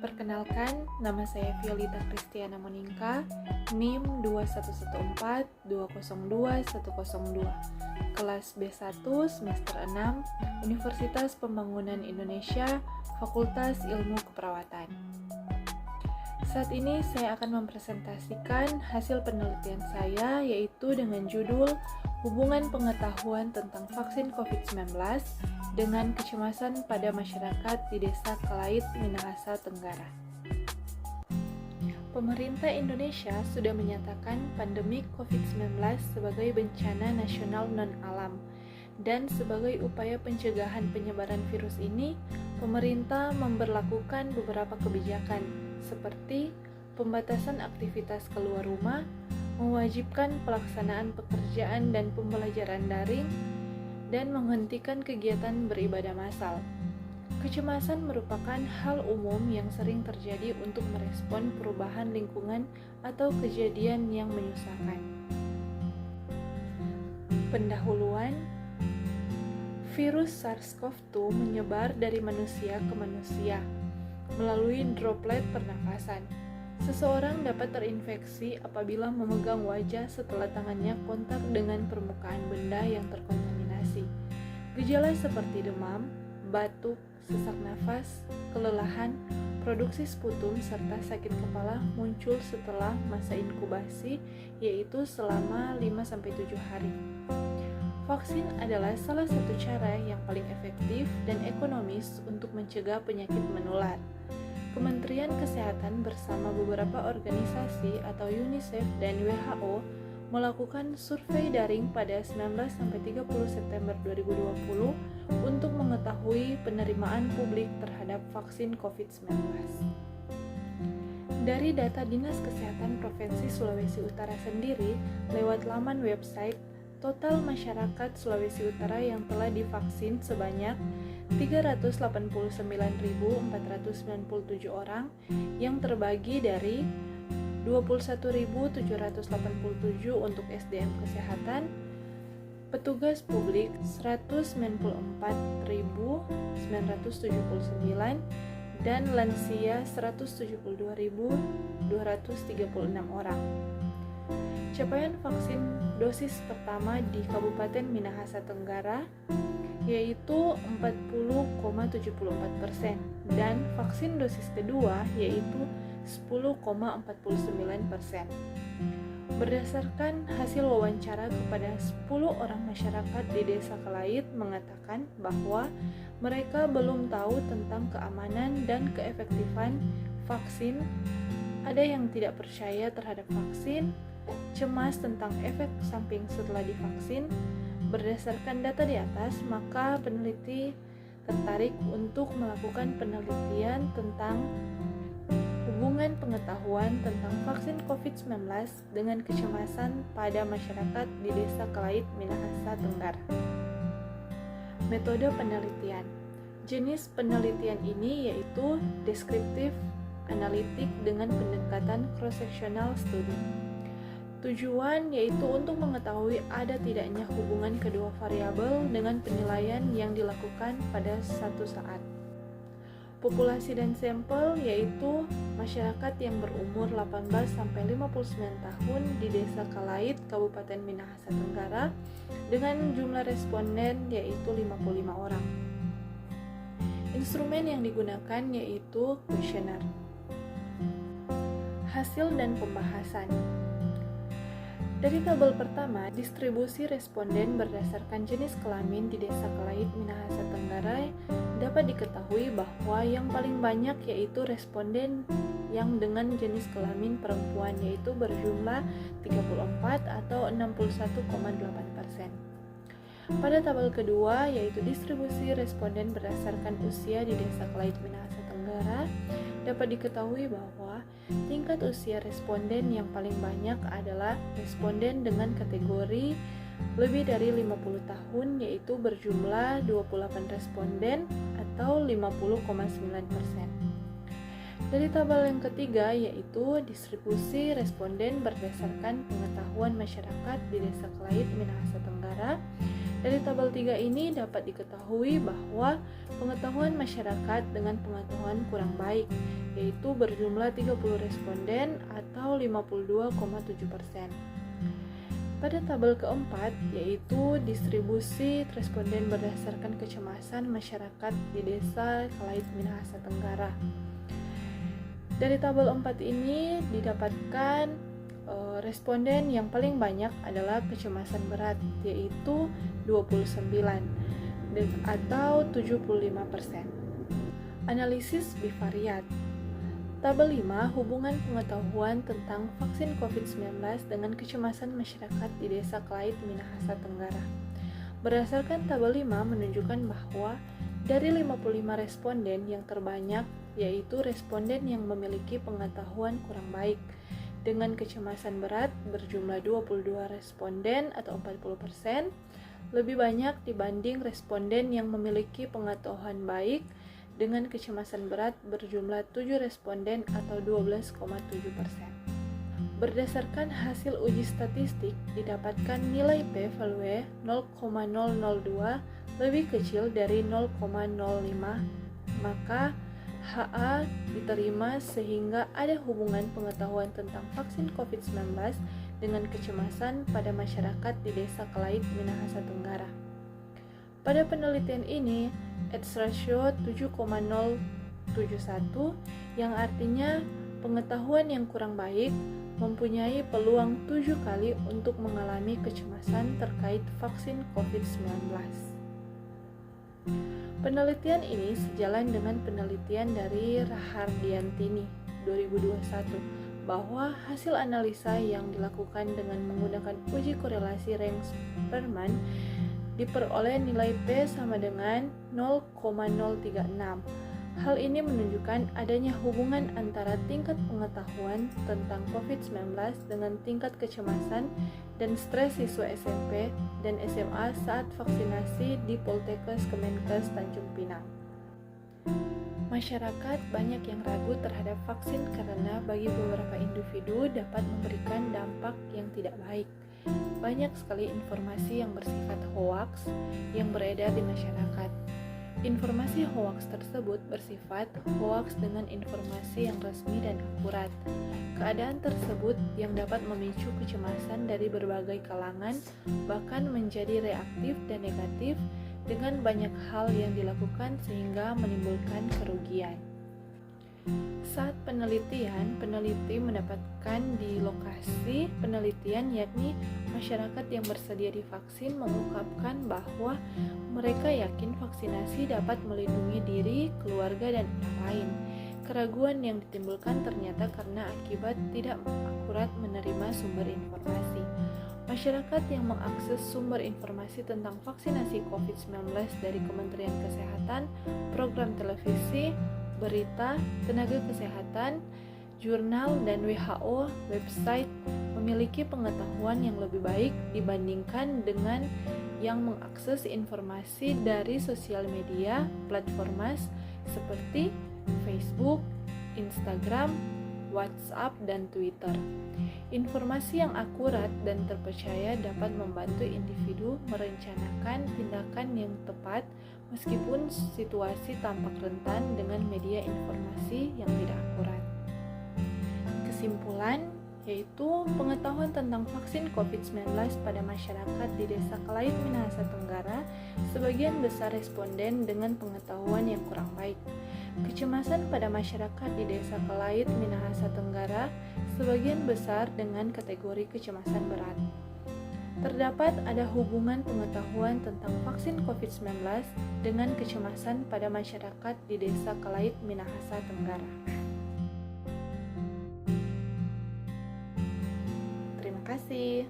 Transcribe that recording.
Perkenalkan, nama saya Violeta Kristiana Moningka, NIM 21142020102, kelas B1 semester 6, Universitas Pembangunan Indonesia, Fakultas Ilmu Keperawatan. Saat ini saya akan mempresentasikan hasil penelitian saya, yaitu dengan judul Hubungan Pengetahuan tentang Vaksin COVID-19 dengan Kecemasan pada Masyarakat di Desa Kelait, Minahasa Tenggara. Pemerintah Indonesia sudah menyatakan pandemi COVID-19 sebagai bencana nasional non-alam, dan sebagai upaya pencegahan penyebaran virus ini, pemerintah memberlakukan beberapa kebijakan seperti pembatasan aktivitas keluar rumah, mewajibkan pelaksanaan pekerjaan dan pembelajaran daring, dan menghentikan kegiatan beribadah massal. Kecemasan merupakan hal umum yang sering terjadi untuk merespon perubahan lingkungan atau kejadian yang menyusahkan. Pendahuluan, virus SARS-CoV-2 menyebar dari manusia ke manusia melalui droplet pernafasan. Seseorang dapat terinfeksi apabila memegang wajah setelah tangannya kontak dengan permukaan benda yang terkontaminasi. Gejala seperti demam, batuk, sesak nafas, kelelahan, produksi sputum, serta sakit kepala muncul setelah masa inkubasi, yaitu selama 5-7 hari. Vaksin adalah salah satu cara yang paling efektif dan ekonomis untuk mencegah penyakit menular. Kementerian Kesehatan bersama beberapa organisasi atau UNICEF dan WHO melakukan survei daring pada 19-30 September 2020 untuk mengetahui penerimaan publik terhadap vaksin COVID-19. Dari data Dinas Kesehatan Provinsi Sulawesi Utara sendiri, lewat laman website, total masyarakat Sulawesi Utara yang telah divaksin sebanyak 389.497 orang yang terbagi dari 21.787 untuk SDM Kesehatan, petugas publik 194.979, dan lansia 172.236 orang. Capaian vaksin dosis pertama di Kabupaten Minahasa Tenggara yaitu 40,74% dan vaksin dosis kedua yaitu 10,49%. Berdasarkan hasil wawancara kepada 10 orang masyarakat di Desa Kelait mengatakan bahwa mereka belum tahu tentang keamanan dan keefektifan vaksin, ada yang tidak percaya terhadap vaksin, cemas tentang efek samping setelah divaksin. Berdasarkan data di atas, maka peneliti tertarik untuk melakukan penelitian tentang hubungan pengetahuan tentang vaksin COVID-19 dengan kecemasan pada masyarakat di Desa Kelait, Minahasa Tenggara. Metode penelitian. Jenis penelitian ini yaitu deskriptif analitik dengan pendekatan cross-sectional study. Tujuan yaitu untuk mengetahui ada tidaknya hubungan kedua variabel dengan penilaian yang dilakukan pada satu saat. Populasi dan sampel yaitu masyarakat yang berumur 18-59 tahun di Desa Kelait, Kabupaten Minahasa Tenggara dengan jumlah responden yaitu 55 orang. Instrumen yang digunakan yaitu kuesioner. Hasil dan pembahasan. Dari tabel pertama, distribusi responden berdasarkan jenis kelamin di Desa Kelait, Minahasa Tenggara dapat diketahui bahwa yang paling banyak yaitu responden yang dengan jenis kelamin perempuan yaitu berjumlah 34 atau 61,8%. Pada tabel kedua yaitu distribusi responden berdasarkan usia di Desa Kelait, Minahasa Tenggara dapat diketahui bahwa tingkat usia responden yang paling banyak adalah responden dengan kategori lebih dari 50 tahun yaitu berjumlah 28 responden atau 50,9%. Dari tabel yang ketiga yaitu distribusi responden berdasarkan pengetahuan masyarakat di Desa Kelait, Minahasa Tenggara Dari tabel 3 ini dapat diketahui bahwa pengetahuan masyarakat dengan pengetahuan kurang baik, yaitu berjumlah 30 responden atau 52,7%. Pada tabel keempat, yaitu distribusi responden berdasarkan kecemasan masyarakat di Desa Kelait Minahasa Tenggara. Dari tabel 4 ini didapatkan responden yang paling banyak adalah kecemasan berat, yaitu 29 atau 75%. Analisis bivariat. Tabel 5, hubungan pengetahuan tentang vaksin COVID-19 dengan kecemasan masyarakat di Desa Kelait Minahasa Tenggara. Berdasarkan tabel 5 menunjukkan bahwa dari 55 responden yang terbanyak, yaitu responden yang memiliki pengetahuan kurang baik, dengan kecemasan berat berjumlah 22 responden atau 40%, lebih banyak dibanding responden yang memiliki pengetahuan baik dengan kecemasan berat berjumlah 7 responden atau 12,7%. Berdasarkan hasil uji statistik, didapatkan nilai p-value 0,002 lebih kecil dari 0,05, maka HA diterima sehingga ada hubungan pengetahuan tentang vaksin COVID-19 dengan kecemasan pada masyarakat di Desa Kelait Minahasa Tenggara. Pada penelitian ini, odds ratio 7,071 yang artinya pengetahuan yang kurang baik mempunyai peluang 7 kali untuk mengalami kecemasan terkait vaksin COVID-19. Penelitian ini sejalan dengan penelitian dari Rahardiantini 2021 bahwa hasil analisa yang dilakukan dengan menggunakan uji korelasi Range-Spearman diperoleh nilai P sama dengan 0,036. Hal ini menunjukkan adanya hubungan antara tingkat pengetahuan tentang COVID-19 dengan tingkat kecemasan dan stres siswa SMP dan SMA saat vaksinasi di Poltekkes Kemenkes Tanjung Pinang. Masyarakat banyak yang ragu terhadap vaksin karena bagi beberapa individu dapat memberikan dampak yang tidak baik. Banyak sekali informasi yang bersifat hoaks yang beredar di masyarakat. Informasi hoaks tersebut bersifat hoaks dengan informasi yang resmi dan akurat. Keadaan tersebut yang dapat memicu kecemasan dari berbagai kalangan, bahkan menjadi reaktif dan negatif dengan banyak hal yang dilakukan sehingga menimbulkan kerugian. Saat penelitian, peneliti mendapatkan di lokasi penelitian yakni masyarakat yang bersedia divaksin mengungkapkan bahwa mereka yakin vaksinasi dapat melindungi diri, keluarga, dan orang lain. Keraguan yang ditimbulkan ternyata karena akibat tidak akurat menerima sumber informasi. Masyarakat yang mengakses sumber informasi tentang vaksinasi COVID-19 dari Kementerian Kesehatan, program televisi, berita, tenaga kesehatan, jurnal, dan WHO website memiliki pengetahuan yang lebih baik dibandingkan dengan yang mengakses informasi dari sosial media platform seperti Facebook, Instagram, WhatsApp, dan Twitter. Informasi yang akurat dan terpercaya dapat membantu individu merencanakan tindakan yang tepat meskipun situasi tampak rentan dengan media informasi yang tidak akurat. Kesimpulan yaitu pengetahuan tentang vaksin COVID-19 pada masyarakat di Desa Kelait Minahasa Tenggara sebagian besar responden dengan pengetahuan yang kurang baik. Kecemasan pada masyarakat di Desa Kelait Minahasa Tenggara sebagian besar dengan kategori kecemasan berat. Terdapat ada hubungan pengetahuan tentang vaksin COVID-19 dengan kecemasan pada masyarakat di Desa Kelait Minahasa Tenggara. Terima kasih.